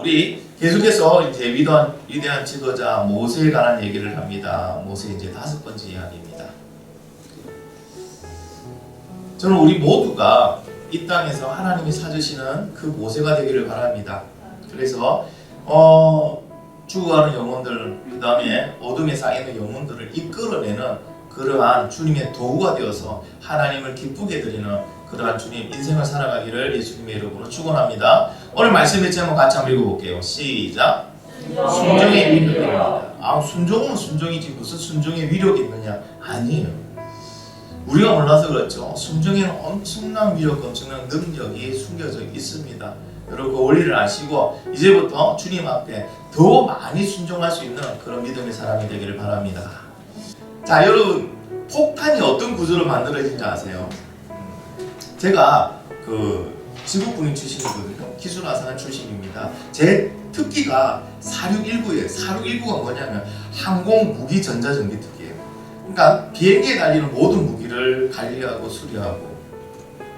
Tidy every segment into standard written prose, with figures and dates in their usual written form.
우리 계속해서 이제 위대한 지도자 모세에 관한 얘기를 합니다. 모세 이제 5번째 이야기입니다. 저는 우리 모두가 이 땅에서 하나님이 찾으시는 그 모세가 되기를 바랍니다. 그래서 죽어가는 영혼들, 그 다음에 어둠에 쌓이는 영혼들을 이끌어내는 그러한 주님의 도구가 되어서 하나님을 기쁘게 드리는 그러한 주님 인생을 살아가기를 예수님의 이름으로 축원합니다. 오늘 말씀의 제목 같이 한번 읽어볼게요. 시작. 순종의 위력입니다. 순종은 순종이지 무슨 순종의 위력이 있느냐? 아니에요. 우리가 몰라서 그렇죠. 순종에는 엄청난 위력, 엄청난 능력이 숨겨져 있습니다. 여러분 그 원리를 아시고 이제부터 주님 앞에 더 많이 순종할 수 있는 그런 믿음의 사람이 되기를 바랍니다. 자, 여러분 폭탄이 어떤 구조로 만들어진지 아세요? 제가 지구군인 출신이거든요. 기술화산 출신입니다. 제 특기가 4619예요. 4619가 뭐냐면 항공 무기 전자전기 특기예요. 그러니까 비행기에 달리는 모든 무기를 관리하고 수리하고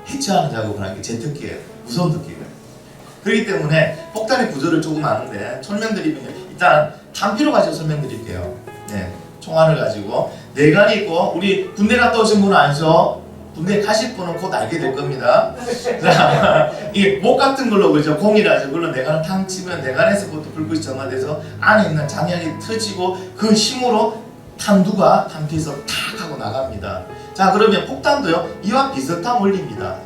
해체하는 작업을 하는 게 제 특기예요. 무서운 특기예요. 그렇기 때문에 폭탄의 구조를 조금 아는데 설명드리면 일단 단피로 가지고 설명드릴게요. 네, 총알을 가지고 내관이 있고 우리 군대 갔다 오신 분은 아니죠? 군대 가실 분은 곧 알게 될 겁니다. 자, 이 목 같은 걸로 그죠? 공이라죠. 그걸로 내관을 탕 치면 내관에서부터 불빛이 점화돼서 안에 있는 장약이 터지고 그 힘으로 탄두가 탄피에서 탁 하고 나갑니다. 자, 그러면 폭탄도요 이와 비슷한 원리입니다.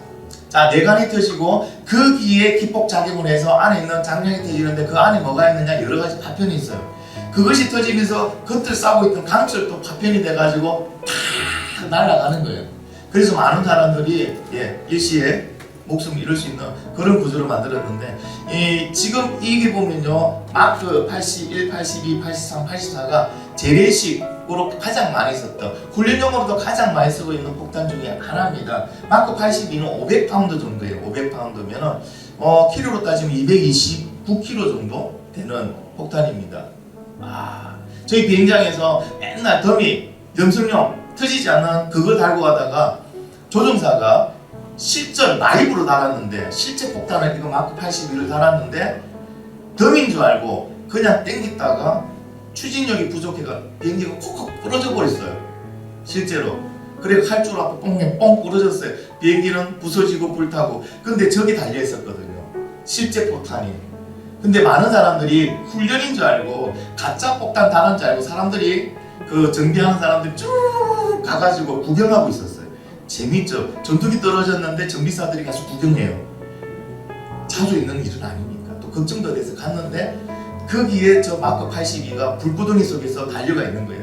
자, 내관이 터지고 거기에 기폭 작용을 해서 안에 있는 장량이 터지는데 그 안에 뭐가 있느냐 여러 가지 파편이 있어요. 그것이 터지면서 겉을 싸고 있던 강철도 파편이 돼가지고 탁 날아가는 거예요. 그래서 많은 사람들이 일시에 목숨 잃을 수 있는 그런 구조를 만들었는데 지금 이게 보면요 마크 81, 82, 83, 84가 재래식으로 가장 많이 썼던 훈련용으로도 가장 많이 쓰고 있는 폭탄 중에 하나입니다. 마크 82는 500파운드 정도예요. 500파운드면은 키로로 따지면 229kg 정도 되는 폭탄입니다. 저희 비행장에서 맨날 더미 염성용 터지지 않는 그걸 달고 가다가 조종사가 실전 라이브로 달았는데 실제 폭탄을 이거 마크 81을 달았는데 더미인 줄 알고 그냥 땡기다가 추진력이 부족해가 비행기가 콕콕 부러져 버렸어요. 실제로. 그래 칼줄 앞에 뽕 부러졌어요. 비행기는 부서지고 불타고. 근데 저기 달려 있었거든요. 실제 폭탄이. 근데 많은 사람들이 훈련인 줄 알고 가짜 폭탄 다는 줄 알고 사람들이 정비하는 사람들이 쭉 가가지고 구경하고 있었어요. 재밌죠? 전투기 떨어졌는데 정비사들이 가서 구경해요. 자주 있는 일은 아니니까 또 걱정도 돼서 갔는데 거기에 저 마크 82가 불구덩이 속에서 달려가 있는 거예요.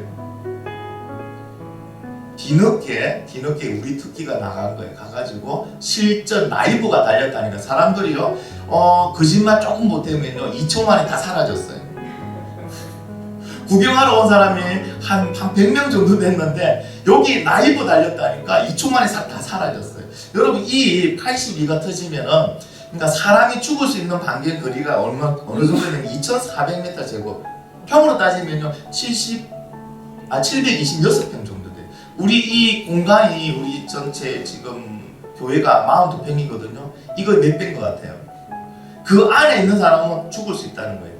뒤늦게 우리 특기가 나간 거예요. 가가지고 실전 라이브가 달렸다니까 사람들이요 거짓말 조금 못하면요 2초 만에 다 사라졌어요. 구경하러 온 사람이 한 100명 정도 됐는데 여기 라이브 달렸다니까 2초 만에 다 사라졌어요. 여러분 이 82가 터지면은 그러니까 사람이 죽을 수 있는 반경 거리가 어느 정도 되면 2,400m 제곱. 평으로 따지면요 726평 정도 돼요. 우리 이 공간이 우리 전체 지금 교회가 42평이거든요. 이거 몇 배인 것 같아요. 그 안에 있는 사람은 죽을 수 있다는 거예요.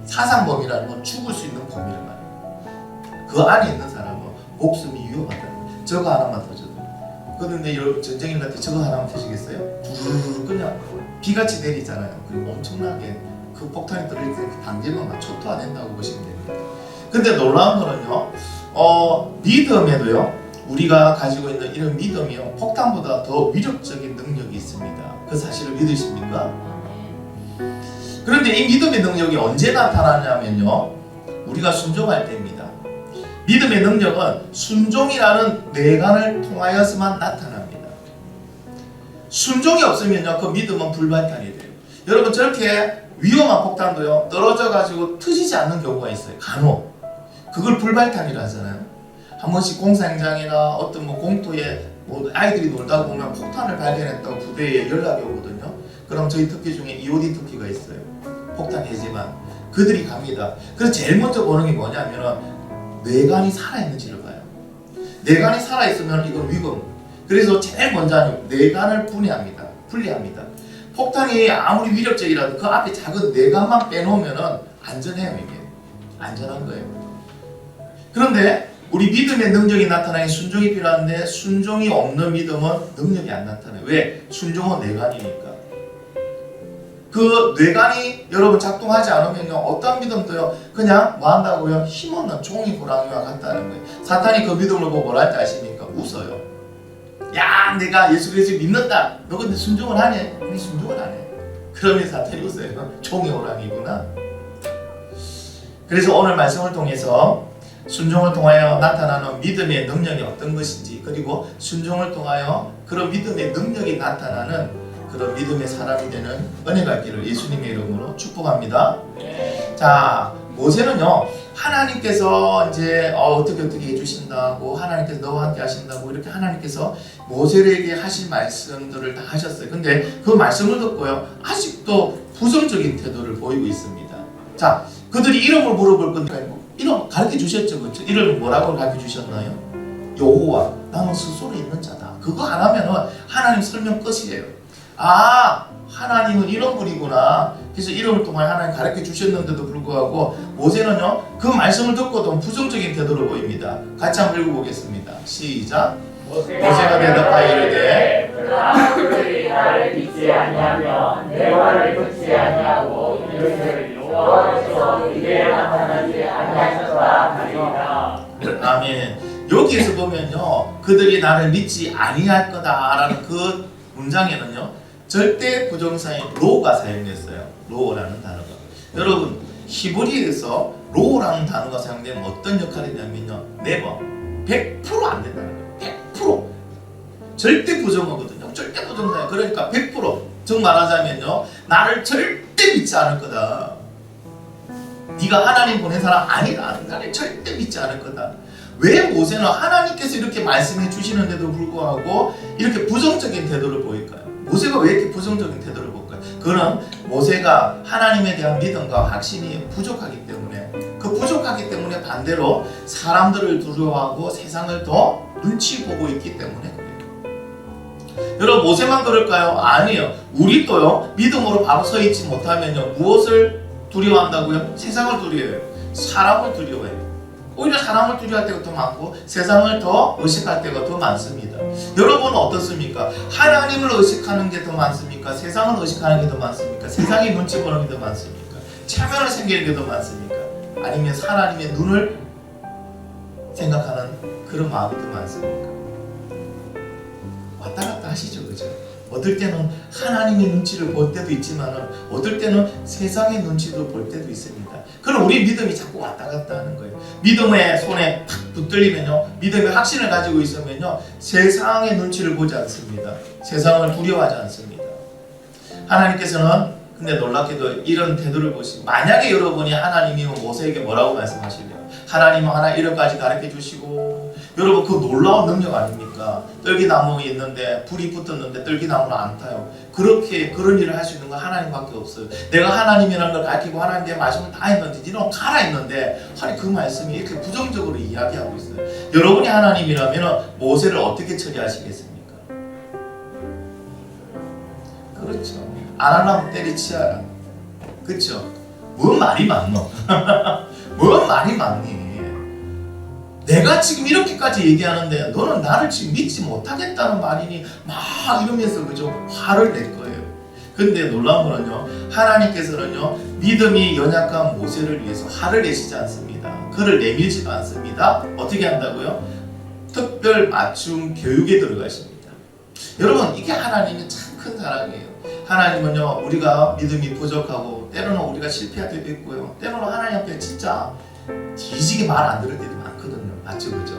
사상범위라는 건 죽을 수 있는 범위를 말해요. 그 안에 있는 사람은 목숨이 위험하다는 거예요. 저거 하나만 터져도. 그런데 여러분 전쟁일 같은 저거 하나만 터지겠어요? 두루루루 그냥 비같이 내리잖아요. 그리고 엄청나게 그 폭탄이 떨어질 때 그 단계만 막 초토화된다고 보시면 됩니다. 근데 놀라운 거는요 믿음에도요 우리가 가지고 있는 이런 믿음이요 폭탄보다 더 위력적인 능력이 있습니다. 그 사실을 믿으십니까? 그런데 이 믿음의 능력이 언제 나타나냐면요 우리가 순종할 때입니다. 믿음의 능력은 순종이라는 내관을 통하여서만 나타납니다. 순종이 없으면요 그 믿음은 불발탄이 돼요. 여러분 저렇게 위험한 폭탄도요 떨어져 가지고 터지지 않는 경우가 있어요. 간혹 그걸 불발탄이라 하잖아요. 한 번씩 공사 현장이나 어떤 공터에 아이들이 놀다 보면 폭탄을 발견했다고 부대에 연락이 오거든요. 그럼 저희 특기 중에 EOD 특기가 있어요. 폭탄 해제만. 그들이 갑니다. 그래서 제일 먼저 보는 게 뭐냐면은 뇌관이 살아있는지를 봐요. 뇌관이 살아있으면 이건 위험. 그래서 제일 먼저 뇌관을 분리합니다. 폭탄이 아무리 위력적이라도 그 앞에 작은 내관만 빼놓으면은 안전해요. 이게 안전한 거예요. 그런데 우리 믿음의 능력이 나타나기 순종이 필요한데 순종이 없는 믿음은 능력이 안 나타나요. 왜? 순종은 뇌관이니까. 그 뇌관이 여러분 작동하지 않으면요 어떤 믿음도요 그냥 뭐 한다고요? 힘없는 종이 호랑이와 같다는 거예요. 사탄이 그 믿음을 보고 뭐라 할지 아십니까? 웃어요. 야 내가 예수 그리스도 믿는다. 너 근데 순종을 하네? 아니 순종을 안 해. 그러면 사탄이 웃어요. 종이 호랑이구나. 그래서 오늘 말씀을 통해서 순종을 통하여 나타나는 믿음의 능력이 어떤 것인지, 그리고 순종을 통하여 그런 믿음의 능력이 나타나는 그런 믿음의 사람이 되는 은혜가 있기를 예수님의 이름으로 축복합니다. 자, 모세는요 하나님께서 이제 어떻게 해주신다고, 하나님께서 너와 함께 하신다고 이렇게 하나님께서 모세에게 하신 말씀들을 다 하셨어요. 근데 그 말씀을 듣고요 아직도 부정적인 태도를 보이고 있습니다. 자, 그들이 이름을 물어볼 건데 이름 가르쳐 주셨죠, 그렇죠? 이름을 뭐라고 가르쳐 주셨나요? 여호와, 나는 스스로 있는 자다. 그거 안 하면은 하나님 설명 끝이에요. 아, 하나님은 이런 분이구나. 그래서 이름을 통해 하나님 가르쳐 주셨는데도 불구하고 모세는요 그 말씀을 듣고도 부정적인 태도를 보입니다. 같이 한번 읽어보겠습니다. 시작. 모세가 대답하여 이르되 그들이 나를 믿지 아니하며 내 말을 듣지 아니하고 이르기를 여호와께서 이게 나타나지 아니하셨다 하리이다. 아멘. 여기에서 보면요 그들이 나를 믿지 아니할 거다라는 그 문장에는요 절대 부정사인 로가 사용됐어요. 로라는 단어가. 여러분 히브리에서 로라는 단어가 사용되면 어떤 역할이 있냐면요 네버 100% 안 된다는 거예요. 100% 절대 부정어거든요. 절대 부정사예요. 그러니까 100% 말하자면요 나를 절대 믿지 않을 거다. 네가 하나님 보낸 사람 아니다. 나를 절대 믿지 않을 거다. 왜 모세는 하나님께서 이렇게 말씀해 주시는데도 불구하고 이렇게 부정적인 태도를 보일까요? 모세가 왜 이렇게 부정적인 태도를 볼까요? 그는 모세가 하나님에 대한 믿음과 확신이 부족하기 때문에, 그 부족하기 때문에 반대로 사람들을 두려워하고 세상을 더 눈치 보고 있기 때문에 그래요. 여러분 모세만 그럴까요? 아니에요. 우리도요 믿음으로 바로 서 있지 못하면요 무엇을 두려워한다고요? 세상을 두려워해요. 사람을 두려워해요. 오히려 사람을 두려워할 때가 더 많고 세상을 더 의식할 때가 더 많습니다. 여러분은 어떻습니까? 하나님을 의식하는 게 더 많습니까? 세상을 의식하는 게 더 많습니까? 세상의 눈치 보는 게 더 많습니까? 체면을 생기는 게 더 많습니까? 아니면 하나님의 눈을 생각하는 그런 마음이 더 많습니까? 왔다 갔다 하시죠, 그죠? 어떨 때는 하나님의 눈치를 볼 때도 있지만 어떨 때는 세상의 눈치도 볼 때도 있습니다. 그럼 우리 믿음이 자꾸 왔다 갔다 하는 거예요. 믿음의 손에 탁 붙들리면요 믿음의 확신을 가지고 있으면요 세상의 눈치를 보지 않습니다. 세상을 두려워하지 않습니다. 하나님께서는 근데 놀랍게도 이런 태도를 보시고, 만약에 여러분이 하나님이 모세에게 뭐라고 말씀하실래요? 하나님은 하나 이름까지 가르쳐 주시고, 여러분 그 놀라운 능력 아닙니까? 떨기나무에 있는데 불이 붙었는데 떨기나무는 안 타요. 그렇게 그런 일을 할 수 있는 건 하나님밖에 없어요. 내가 하나님이라는 걸 가르치고 하나님의 말씀을 다 했는데 니는 가라 했는데 아니 그 말씀이 이렇게 부정적으로 이야기하고 있어요. 여러분이 하나님이라면 모세를 어떻게 처리하시겠습니까? 그렇죠. 안 하려면 때리치아라. 그렇죠. 뭔 말이 많노? 뭔 말이 많니? 내가 지금 이렇게까지 얘기하는데 너는 나를 지금 믿지 못하겠다는 말이니 막 이러면서 그죠 화를 낼 거예요. 근데 놀라운 거는요 하나님께서는요 믿음이 연약한 모세를 위해서 화를 내시지 않습니다. 그를 내밀지도 않습니다. 어떻게 한다고요? 특별 맞춤 교육에 들어가십니다. 여러분 이게 하나님의 참 큰 사랑이에요. 하나님은요 우리가 믿음이 부족하고 때로는 우리가 실패할 때도 있고요 때로는 하나님 앞에 진짜 뒤지게 말 안 들을 때도 많거든요. 맞죠, 그죠?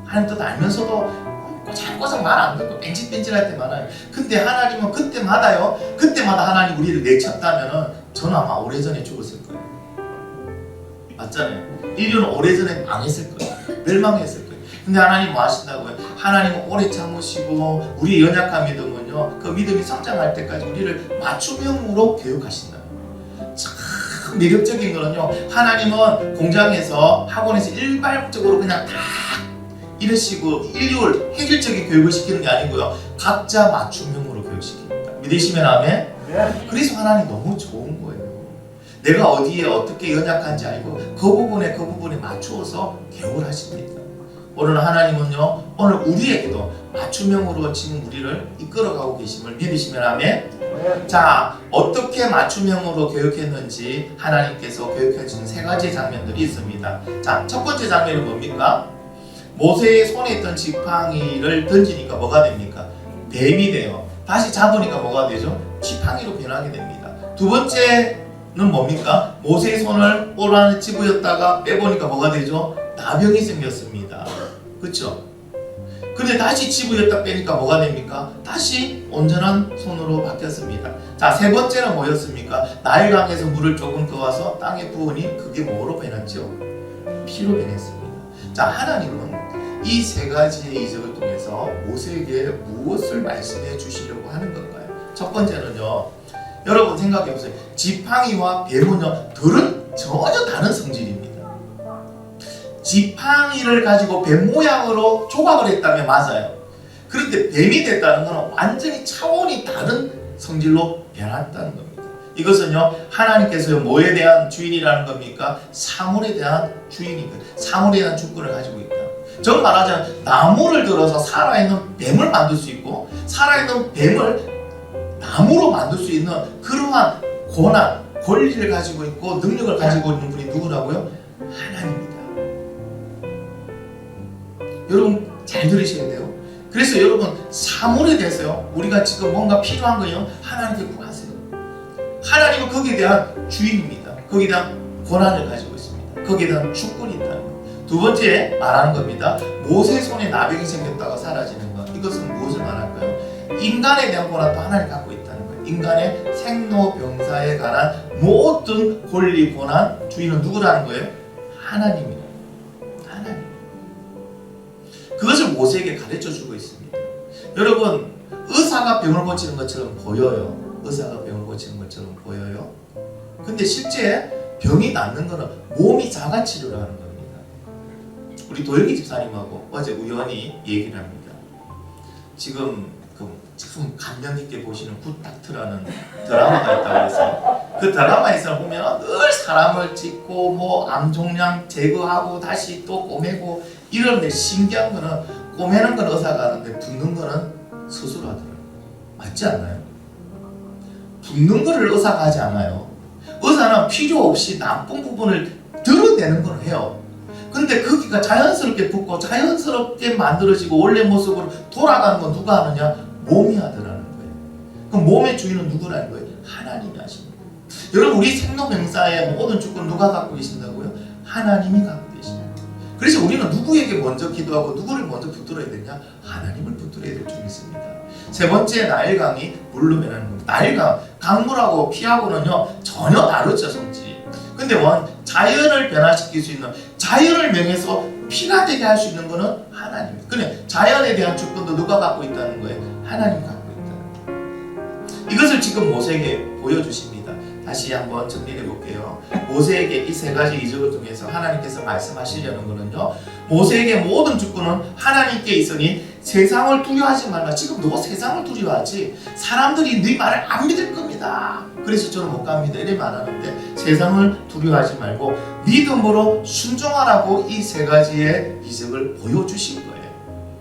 하나님 뜻 알면서도 꼬장꼬장 말 안 듣고 뺀질뺀질할 때 많아요. 근데 하나님은 그때마다 하나님 우리를 내쳤다면은 저는 아마 오래전에 죽었을 거예요. 맞잖아요. 인류는 오래전에 망했을 거예요. 멸망했을 거예요. 근데 하나님 뭐 하신다고요? 하나님은 오래 참으시고 우리 연약한 믿음은요 그 믿음이 성장할 때까지 우리를 맞춤형으로 교육하신다. 참 매력적인 거는요 하나님은 공장에서 학원에서 일괄적으로 그냥 다 이런 식으로 인류를 획일적인 교육을 시키는 게 아니고요 각자 맞춤형으로 교육시킵니다. 믿으시면 아멘? 그래서 하나님 너무 좋은 거예요. 내가 어디에 어떻게 연약한지 알고 그 부분에 맞추어서 개울하십니다. 오늘 하나님은요, 오늘 우리에게도 맞춤형으로 지금 우리를 이끌어가고 계심을 믿으시면 아멘. 자, 어떻게 맞춤형으로 교육했는지 하나님께서 교육해 주신 세 가지 장면들이 있습니다. 자, 첫 번째 장면은 뭡니까? 모세의 손에 있던 지팡이를 던지니까 뭐가 됩니까? 뱀이 돼요. 다시 잡으니까 뭐가 되죠? 지팡이로 변하게 됩니다. 두 번째는 뭡니까? 모세의 손을 올 안에 집어였다가 빼보니까 뭐가 되죠? 나병이 생겼습니다. 그렇죠? 근데 다시 집어였다 빼니까 뭐가 됩니까? 다시 온전한 손으로 바뀌었습니다. 자, 세 번째는 뭐였습니까? 나일강에서 물을 조금 더 와서 땅에 부으니 그게 뭐로 변했죠? 피로 변했습니다. 자, 하나님은 이 세 가지의 이적을 통해서 모세에게 무엇을 말씀해 주시려고 하는 건가요? 첫 번째는요, 여러분 생각해 보세요. 지팡이와 뱀은요, 들은 전혀 다른 성질입니다. 지팡이를 가지고 뱀 모양으로 조각을 했다면 맞아요. 그런데 뱀이 됐다는 것은 완전히 차원이 다른 성질로 변했다는 겁니다. 이것은요, 하나님께서요, 뭐에 대한 주인이라는 겁니까? 사물에 대한 주인이거든요. 사물에 대한 주권을 가지고 있다. 즉 말하자면 나무를 들어서 살아있는 뱀을 만들 수 있고 살아있는 뱀을 나무로 만들 수 있는 그러한 권한, 권리를 가지고 있고 능력을 가지고 있는 분이 누구라고요? 하나님입니다. 여러분 잘 들으셔야 돼요. 그래서 여러분 사물에 대해서요, 우리가 지금 뭔가 필요한 거요, 하나님께 구하세요. 하나님은 거기에 대한 주인입니다. 거기에 대한 권한을 가지고 있습니다. 거기에 대한 주권이 있다는 거예요. 두 번째 말하는 겁니다. 모세 손에 나병이 생겼다가 사라지는 것. 이것은 무엇을 말할까요? 인간에 대한 권한도 하나님 갖고 있다는 거예요. 인간의 생로병사에 관한 모든 권리, 권한, 주인은 누구라는 거예요? 하나님이에요. 하나님. 그것을 모세에게 가르쳐 주고 있습니다. 여러분, 의사가 병을 고치는 것처럼 보여요. 의사가 병을 고치는 것처럼 보여요. 근데 실제 병이 낫는 것은 몸이 자가 치료를 하는 겁니다. 우리 도영기 집사님하고 어제 우연히 얘기를 합니다. 지금 참 감명 깊게 보시는 굿닥터라는 드라마가 있다고 해서 그 드라마에서 보면 늘 사람을 찍고 뭐 암종양 제거하고 다시 또 꼬매고 이러는데 신기한 거는 꼬매는 건 의사가 하는데 붓는 거는 스스로 하더라고요. 맞지 않나요? 붓는 거를 의사가 하지 않아요. 의사는 필요 없이 나쁜 부분을 드러내는 걸 해요. 근데 거기가 자연스럽게 붓고 자연스럽게 만들어지고 원래 모습으로 돌아가는 건 누가 하느냐? 몸이 하더라는 거예요. 그럼 몸의 주인은 누구라는 거예요? 하나님이 하십니다. 여러분 우리 생로병사의 모든 주권 누가 갖고 계신다고요? 하나님이 갖고 계십니다. 그래서 우리는 누구에게 먼저 기도하고 누구를 먼저 붙들어야 되냐? 하나님을 붙들어야 될 줄 믿습니다. 세 번째 나일강이 물로 변하는 겁니다. 나일강, 강물하고 피하고는요 전혀 다르죠 성질이. 근데 자연을 변화시킬 수 있는, 자연을 명해서 피가 되게 할 수 있는 것은 하나님입니다. 그래, 자연에 대한 주권도 누가 갖고 있다는 거예요? 하나님이 갖고 있다. 이것을 지금 모세에게 보여주십니다. 다시 한번 정리해 볼게요. 모세에게 이 세 가지 이적을 통해서 하나님께서 말씀하시려는 것은요, 모세에게 모든 주권은 하나님께 있으니 세상을 두려워하지 말라. 지금 너 세상을 두려워하지, 사람들이 네 말을 안 믿을 겁니다. 그래서 저는 못 갑니다. 이래 말하는데 세상을 두려워하지 말고 믿음으로 순종하라고 이 세 가지의 이적을 보여주신 거예요.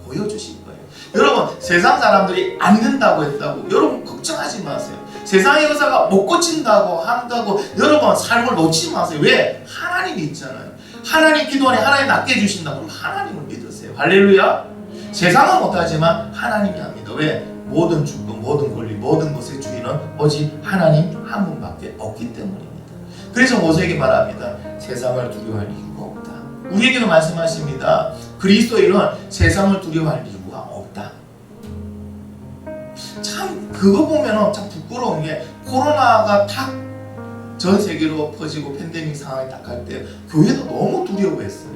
보여주신 거예요. 여러분 세상 사람들이 안 된다고 했다고 여러분 걱정하지 마세요. 세상의 의사가 못 고친다고 한다고 여러분 삶을 놓지 마세요. 왜? 하나님이 있잖아요. 하나님 기도 안에 하나님 낫게 해주신다. 그럼 하나님을 믿으세요. 할렐루야. 세상은 못하지만 하나님이 합니다. 왜? 모든 주권, 모든 권리, 모든 것의 주인은 오직 하나님 한 분밖에 없기 때문입니다. 그래서 모세에게 말합니다. 세상을 두려워할 이유가 없다. 우리에게도 말씀하십니다. 그리스도인은 세상을 두려워할 이유가 없다. 참 그거 보면은 참 부끄러운 게, 코로나가 딱 전 세계로 퍼지고 팬데믹 상황이 딱 갈 때 교회도 너무 두려워했어요.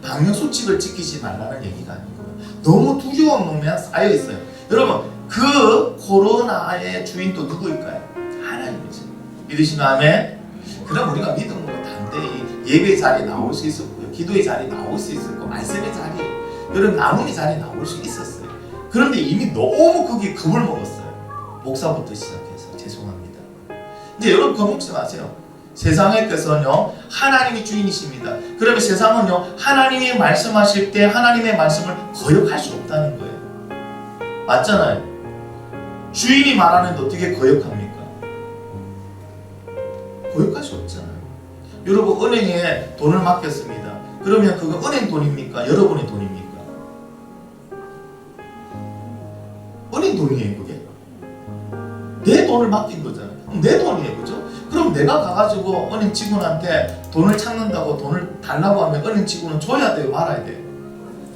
방역 수칙을 지키지 말라는 얘기가 아니고요. 너무 두려운 놈에 쌓여 있어요. 여러분 그 코로나의 주인도 누구일까요? 하나님이죠. 믿으시면 아멘. 그럼 우리가 믿음으로 담대히 예배의 자리에 나올 수 있었고요, 기도의 자리에 나올 수 있었고, 말씀의 자리에, 여러분 나눔의 자리에 나올 수 있었어요. 그런데 이미 너무 거기에 겁을 먹었어요. 목사부터 시작해서 죄송합니다. 이제 여러분 겁먹지 마세요. 세상에서는요 하나님이 주인이십니다. 그러면 세상은요 하나님이 말씀하실 때 하나님의 말씀을 거역할 수 없다는 거예요. 맞잖아요. 주인이 말하는데 어떻게 거역합니까? 거역할 수 없잖아요. 여러분 은행에 돈을 맡겼습니다. 그러면 그거 은행 돈입니까? 여러분의 돈입니까? 은행 돈이에요 그게. 내 돈을 맡긴 거잖아요. 내 돈이에요 그죠? 그럼 내가 가가지고 은행 직원한테 돈을 찾는다고 돈을 달라고 하면 은행 직원은 줘야 돼요 말아야 돼요?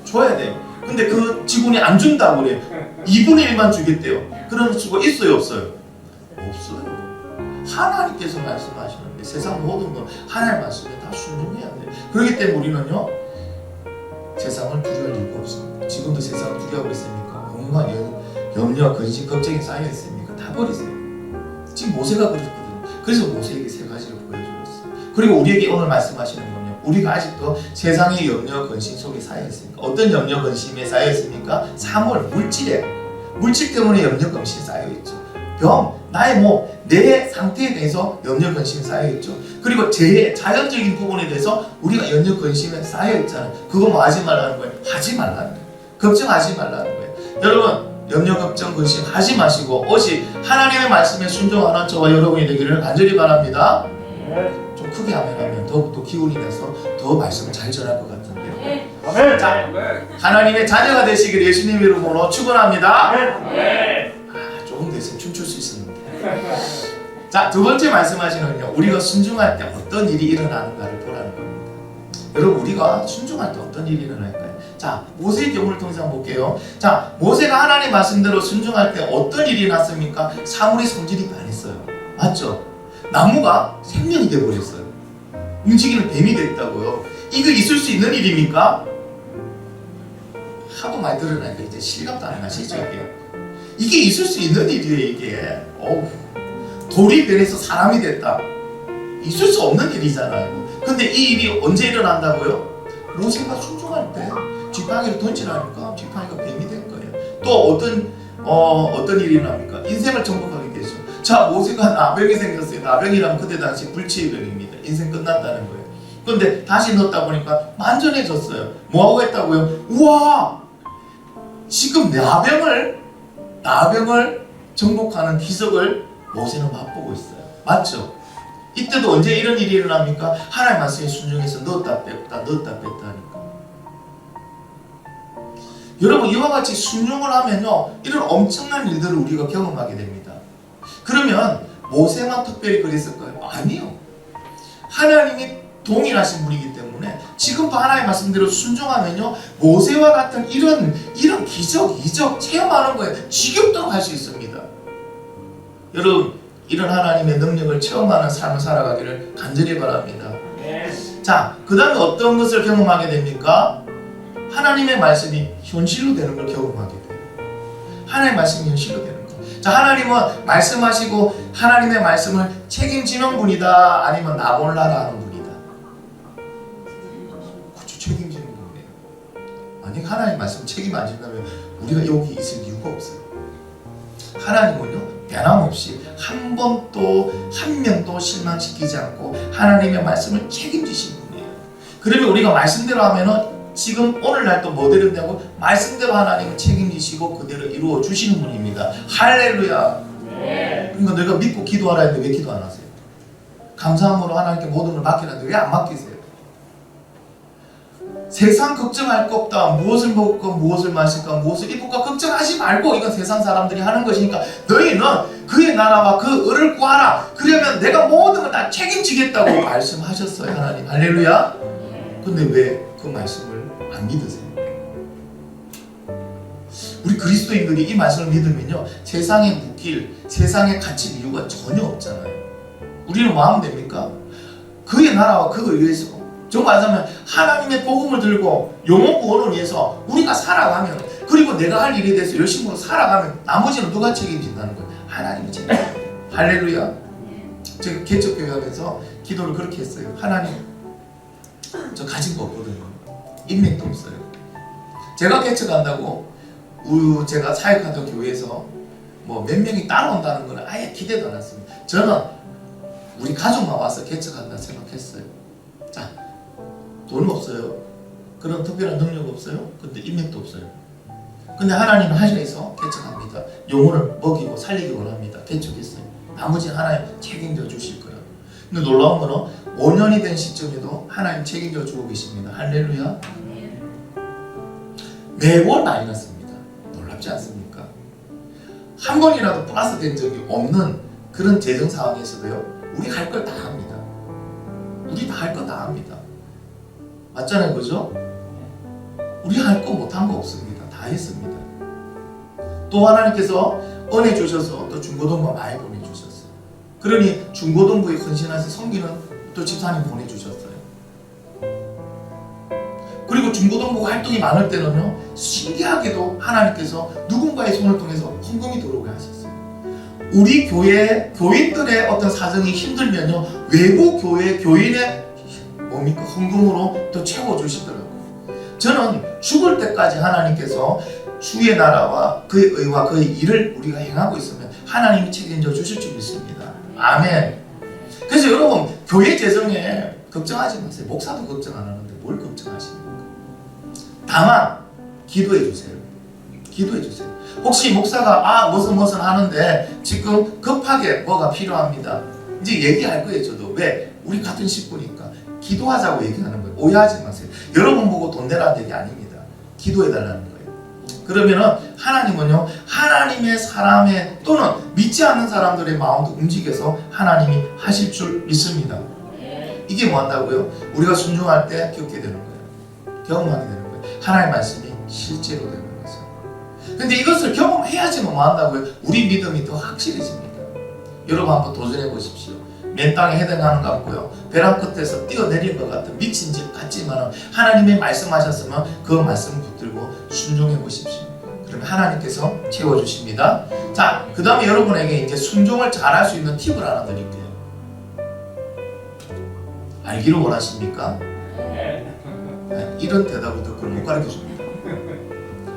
줘야 돼요. 근데 그 직원이 안 준다고 그래요. 2분의 1만 주겠대요. 그런 수가 있어요 없어요? 없어요. 하나님께서 말씀하시는데 세상 모든 건 하나님 말씀에 다 순종해야 돼요. 그렇기 때문에 우리는요 세상을 두려워할 이유가 없습니다. 지금도 세상을 두려워하고 있습니까? 온갖 염려, 근심, 걱정이 쌓여 있습니까? 다 버리세요. 지금 모세가 그랬거든요. 그래서 모세에게 세 가지를 보여주었어요. 그리고 우리에게 오늘 말씀하시는 건요. 우리가 아직도 세상의 염려, 근심 속에 쌓여 있습니까? 어떤 염려, 근심에 쌓여 있습니까? 사물, 물질에. 물질 때문에 염려, 근심이 쌓여 있죠. 병, 나의 몸, 내 상태에 대해서 염려, 근심이 쌓여 있죠. 그리고 자연적인 부분에 대해서 우리가 염려, 근심에 쌓여 있잖아요. 그거 뭐 하지 말라는 거예요? 하지 말라는 거예요. 걱정하지 말라는 거예요. 여러분 염려, 걱정, 근심 하지 마시고 오직 하나님의 말씀에 순종하는 저와 여러분이 되기를 간절히 바랍니다. 좀 크게 하면 더욱더 기운이 나서 더 말씀을 잘 전할 것 같은데요. 아멘. 자, 하나님의 자녀가 되시기를 예수님 이름으로 축원합니다. 조금 더 있으면 춤출 수 있었는데. 자, 두 번째 말씀하시는요. 우리가 순종할 때 어떤 일이 일어나는가를 보라는 겁니다. 여러분 우리가 순종할 때 어떤 일이 일어날까요? 자, 모세의 경우를 통해서 한번 볼게요. 자, 모세가 하나님 말씀대로 순종할 때 어떤 일이 났습니까? 사물의 성질이 변했어요. 맞죠? 나무가 생명이 되어버렸어요. 움직이는 뱀이 됐다고요. 이거 있을 수 있는 일입니까? 하도 많이 들으니까 이제 실감도 안 나시죠? 이게 있을 수 있는 일이에요. 이게 돌이 변해서 사람이 됐다. 있을 수 없는 일이잖아요. 근데 이 일이 언제 일어난다고요? 모세가 순종할 때 지팡이를 던지라니까 지팡이가 뱀이 된 거예요. 또 어떤 일이 일어납니까? 인생을 정복하게 되죠. 자, 모세가 나병이 생겼어요. 나병이란 그때 당시 불치의 병입니다. 인생 끝났다는 거예요. 그런데 다시 넣었다 보니까 만전해졌어요. 뭐하고 했다고요? 우와! 지금 나병을 정복하는 기적을 모세는 맛보고 있어요. 맞죠? 이때도 언제 이런 일이 일어납니까? 하나님 말씀에 순종해서 넣었다 뺐다 하니까. 여러분 이와 같이 순종을 하면요 이런 엄청난 일들을 우리가 경험하게 됩니다. 그러면 모세만 특별히 그랬을까요? 아니요. 하나님이 동일하신 분이기 때문에 지금도 하나님의 말씀대로 순종하면요 모세와 같은 이런 기적, 이적 체험하는 거예요. 지겹도록 할 수 있습니다. 여러분 이런 하나님의 능력을 체험하는 삶을 살아가기를 간절히 바랍니다. 자, 그 다음에 어떤 것을 경험하게 됩니까? 하나님의 말씀이 현실로 되는 걸 경험하게 돼요. 하나님의 말씀이 현실로 되는 거. 자, 하나님은 말씀하시고 하나님의 말씀을 책임지는 분이다, 아니면 나 몰라라 하는 분이다. 그렇죠, 책임지는 분이에요. 만약 하나님의 말씀 책임 안 진다면 우리가 여기 있을 이유가 없어요. 하나님은요 변함없이 한 번도 한 명도 실망시키지 않고 하나님의 말씀을 책임지신 분이에요. 그러면 우리가 말씀대로 하면은 지금 오늘날 또 뭐 되는다고? 말씀대로 하나님은 책임지시고 그대로 이루어 주시는 분입니다. 할렐루야. 그러니까 내가 믿고 기도하라 했는데 왜 기도 안 하세요? 감사함으로 하나님께 모든 걸 맡기는데 왜 안 맡기세요? 세상 걱정할 거 없다. 무엇을 먹을까, 무엇을 마실까, 무엇을 입을까 걱정하지 말고 이건 세상 사람들이 하는 것이니까 너희는 그의 나라와 그 의를 구하라. 그러면 내가 모든 걸 다 책임지겠다고 말씀하셨어요. 하나님. 할렐루야. 근데 왜 그 말씀을 안 믿으세요? 우리 그리스도인들이 이 말씀을 믿으면요 세상에 묶일, 세상에 갇힐 이유가 전혀 없잖아요. 우리는 뭐 하면 됩니까? 그의 나라와 그 의를 위해서 저 말하자면 하나님의 복음을 들고 영혼 구원을 위해서 우리가 살아가면, 그리고 내가 할 일에 대해서 열심히 살아가면 나머지는 누가 책임진다는 거예요? 하나님이 책임진다. 할렐루야. 제가 개척교회 하면서 기도를 그렇게 했어요. 하나님, 저 가진 거 없거든요. 인맥도 없어요. 제가 개척한다고 제가 사역하던 교회에서 뭐 몇 명이 따라온다는 거는 아예 기대도 안 했습니다. 저는 우리 가족만 와서 개척한다 생각했어요. 자, 돈 없어요. 그런 특별한 능력 없어요. 근데 인맥도 없어요. 근데 하나님은 하셔서 개척합니다. 영혼을 먹이고 살리기 원합니다. 개척했어요. 나머지는 하나님 책임져 주실 거예요. 근데 놀라운 거는 5년이 된 시점에도 하나님 책임져 주고 계십니다. 할렐루야. 매월 많이 났습니다. 놀랍지 않습니까? 한 번이라도 플러스 된 적이 없는 그런 재정 상황에서도요, 우리 할 걸 다 합니다. 우리 다 할 거 다 합니다. 맞잖아요, 그죠? 우리 할 거 못한 거 없습니다. 다 했습니다. 또 하나님께서 은혜 주셔서 또 중고등부 많이 보내주셨어요. 그러니 중고등부에 헌신해서 섬기는 또 집사님 보내주셨어요. 그리고 중고등부 활동이 많을 때는요, 신기하게도 하나님께서 누군가의 손을 통해서 헌금이 들어오게 하셨어요. 우리 교회 교인들의 어떤 사정이 힘들면요, 외부 교회 교인의 헌금으로 또 채워주시더라고요. 저는 죽을 때까지 하나님께서 주의 나라와 그의 의와 그의 일을 우리가 행하고 있으면 하나님이 책임져 주실 줄 믿습니다. 아멘. 그래서 여러분, 교회 재정에 걱정하지 마세요. 목사도 걱정 안 하는데 뭘 걱정하십니까? 다만 기도해 주세요. 기도해 주세요. 혹시 목사가 무슨 하는데 지금 급하게 뭐가 필요합니다. 이제 얘기할 거예요. 저도. 왜? 우리 같은 식구니까 기도하자고 얘기하는 거예요. 오해하지 마세요. 여러분 보고 돈 내라는 얘기 아닙니다. 기도해 달라는 거예요. 그러면은 하나님은요, 하나님의 사람의 또는 믿지 않는 사람들의 마음도 움직여서 하나님이 하실 줄 믿습니다. 이게 뭐 한다고요? 우리가 순종할 때 겪게 되는 거예요. 경험하게 되는 거예요. 하나님의 말씀이 실제로 되는 거죠. 근데 이것을 경험해야지만 뭐 한다고요? 우리 믿음이 더 확실해집니다. 여러분 한번 도전해 보십시오. 맨 땅에 해당하는 것 같고요, 벼랑 끝에서 뛰어내린 것 같은 미친 집 같지만 하나님이 말씀하셨으면 그 말씀을 붙들고 순종해 보십시오. 그러면 하나님께서 채워주십니다. 자, 그 다음에 여러분에게 이제 순종을 잘할 수 있는 팁을 하나 드릴게요. 알기를 원하십니까? 네, 이런 대답을 듣고 못 가르쳐줍니다.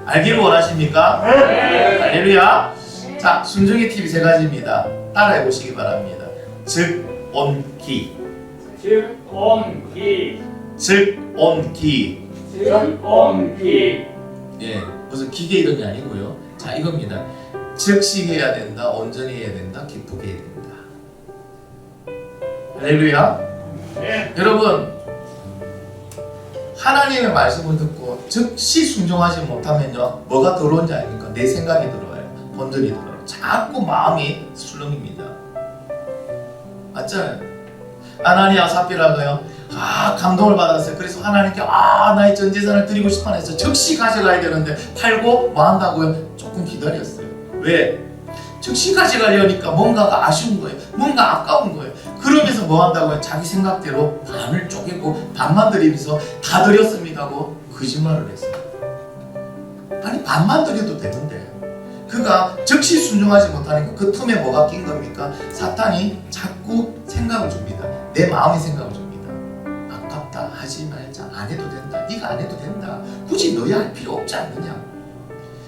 알기를 원하십니까? 네. 할렐루야. 자, 순종의 팁이 3가지입니다. 따라해 보시기 바랍니다. 즉, 온기. 즉, 온기. 즉, 온기. 즉, 온기. 예, 무슨 기계 이름이 아니고요. 자, 이겁니다. 즉시 해야 된다, 온전히 해야 된다, 기쁘게 해야 된다. 할렐루야. 네. 여러분, 하나님의 말씀을 듣고 즉시 순종하지 못하면요, 뭐가 들어온지 아닙니까? 내 생각이 들어와요. 번전이 들어요. 자꾸 마음이 술렁입니다. 맞잖아요. 아나니아 삽비라가요, 감동을 받았어요. 그래서 하나님께 나의 전 재산을 드리고 싶어 해서 즉시 가져가야 되는데 팔고 뭐 한다고요? 조금 기다렸어요. 왜? 즉시 가져가려니까 뭔가가 아쉬운 거예요. 뭔가 아까운 거예요. 그러면서 뭐 한다고요? 자기 생각대로 반을 쪼개고 반만 드리면서 다 드렸습니다 하고 거짓말을 했어요. 아니, 반만 드려도 되는데 그가 즉시 순종하지 못하니까 그 틈에 뭐가 낀 겁니까? 사탄이 자꾸 생각을 줍니다. 내 마음의 생각을 줍니다. 아깝다, 하지 말자, 안 해도 된다, 네가 안 해도 된다, 굳이 너희 할 필요 없지 않느냐.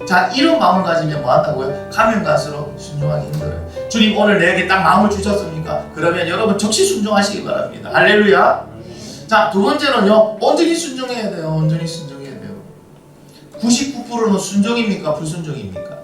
자, 이런 마음을 가지면 뭐 한다고요? 가면 갈수록 순종하기 힘들어요. 주님 오늘 내게 딱 마음을 주셨습니까? 그러면 여러분 즉시 순종하시기 바랍니다. 할렐루야. 자, 2번째는요, 온전히 순종해야 돼요. 온전히 순종해야 돼요. 99%는 순종입니까? 불순종입니까?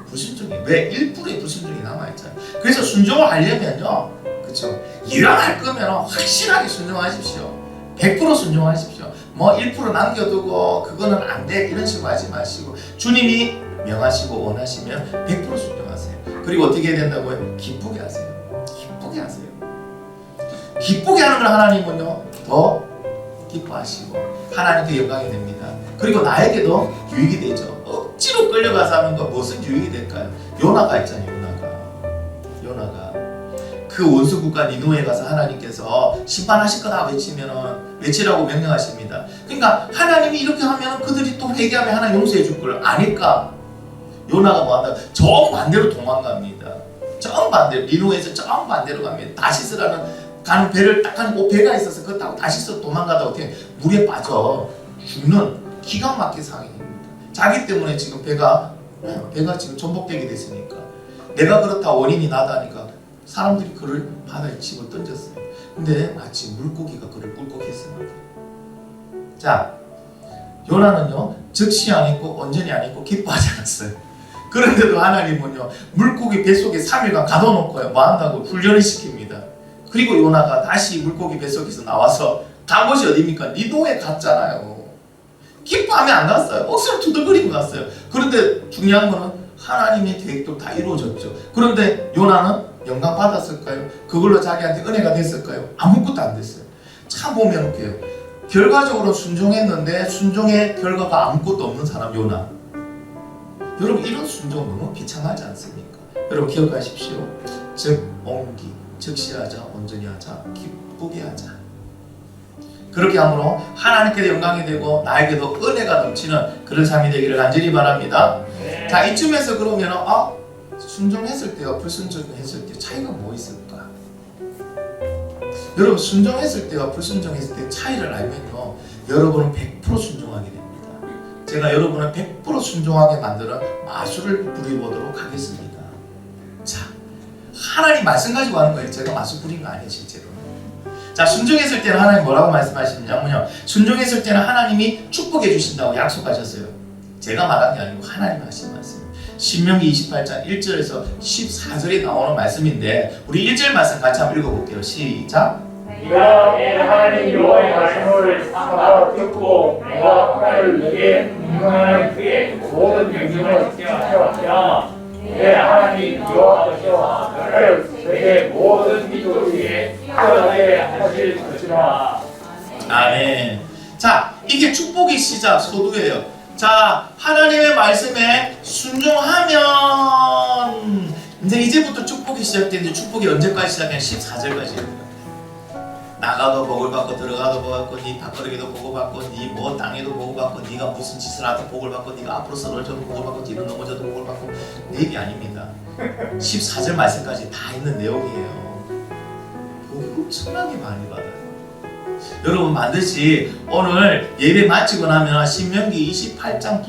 불순종이에요. 왜? 1%의 불순종이 남아있잖아요. 그래서 순종을 하려면요, 그쵸, 일어날 거면 확실하게 순종하십시오. 100% 순종하십시오. 뭐 1% 남겨두고 그거는 안 돼 이런 식으로 하지 마시고, 주님이 명하시고 원하시면 100% 순종하세요. 그리고 어떻게 해야 된다고요? 기쁘게 하세요. 기쁘게 하세요. 기쁘게 하는 걸 하나님은요, 더 기뻐하시고 하나님께 영광이 됩니다. 그리고 나에게도 유익이 되죠. 억지로 끌려가서 하는 거 무슨 유익이 될까요? 요나가 있잖아요. 요나가 그 원수 국가 니누에 가서 하나님께서 심판하실 거다 외치라고 명령하십니다. 그러니까 하나님이 이렇게 하면 그들이 또 회개하면 하나님 용서해 줄 걸 아니까 요나가 뭐 한다? 정반대로 도망갑니다. 정반대로, 니누에서 정반대로 갑니다. 다시스라는 가는 배를 딱 가는 배가 있어서 그거 타고 다시스 도망가다 어떻게 물에 빠져 죽는 기가 막힌 상황입니다. 자기 때문에 지금 배가 배가 지금 전복되게 됐으니까. 내가 그렇다 원인이 나다니까 사람들이 그를 바다에 집어 던졌어요. 근데 마치 물고기가 그를 꿀꺽했습니다. 자, 요나는요 즉시 안 했고 온전히 안 했고 기뻐하지 않았어요. 그런데도 하나님은요 물고기 뱃속에 3일간 가둬놓고요 뭐 한다고 훈련을 시킵니다. 그리고 요나가 다시 물고기 뱃속에서 나와서 간 곳이 어디입니까? 니도에 갔잖아요. 기뻐하면 안 갔어요. 억수로 두들거리고 갔어요. 그런데 중요한 거는 하나님의 계획도 다 이루어졌죠. 그런데 요나는 영광 받았을까요? 그걸로 자기한테 은혜가 됐을까요? 아무것도 안 됐어요. 참 보면 웃겨요. 결과적으로 순종했는데 순종의 결과가 아무것도 없는 사람 요나. 여러분 이런 순종 너무 비참하지 않습니까? 여러분 기억하십시오. 즉 옮기, 즉시 하자, 온전히 하자, 기쁘게 하자. 그렇게 함으로 하나님께도 영광이 되고 나에게도 은혜가 넘치는 그런 삶이 되기를 간절히 바랍니다. 네. 자, 이쯤에서 그러면 순종했을 때와 불순종했을 때 차이가 뭐 있을까? 여러분 순종했을 때와 불순종했을 때 차이를 알면요 여러분은 100% 순종하게 됩니다. 제가 여러분을 100% 순종하게 만드는 마술을 부려보도록 하겠습니다. 자, 하나님 말씀 가지고 하는 거예요. 제가 마술 부린 거 아니에요 실제로. 자, 순종했을 때는 하나님 뭐라고 말씀하시냐면요 순종했을 때는 하나님이 축복해 주신다고 약속하셨어요. 제가 말한 게 아니고 하나님 하신 말씀. 신명기 28장 1절에서 14절에 나오는 말씀인데 우리 1절 말씀 같이 한번 읽어볼게요. 시작. 네가 내 하나님 여호와의 말씀을 삼가 듣고 내가 오늘 네게 명령하는 그의 모든 명령을 지켜야 내 하나님 여호와께서 너를 세계 모든 민족 위에 태어나게 하실 것이라. 아멘. 자, 이게 축복의 시작 소두예요. 자, 하나님의 말씀에 순종하면 이제부터 축복이 시작되는데 축복이 언제까지 시작해? 14절까지예요. 나가도 복을 받고 들어가도 복을 받고 네 밥그릇에도 복을 받고 네 뭐 땅에도 복을 받고 네가 무슨 짓을 하도 복을 받고 네가 앞으로 쓰러져도 복을 받고 뒤로 넘어져도 복을 받고 내 얘기 아닙니다. 14절 말씀까지 다 있는 내용이에요. 복이 엄청나게 많이 받아요. 여러분 반드시 오늘 예배 마치고 나면 신명기 28장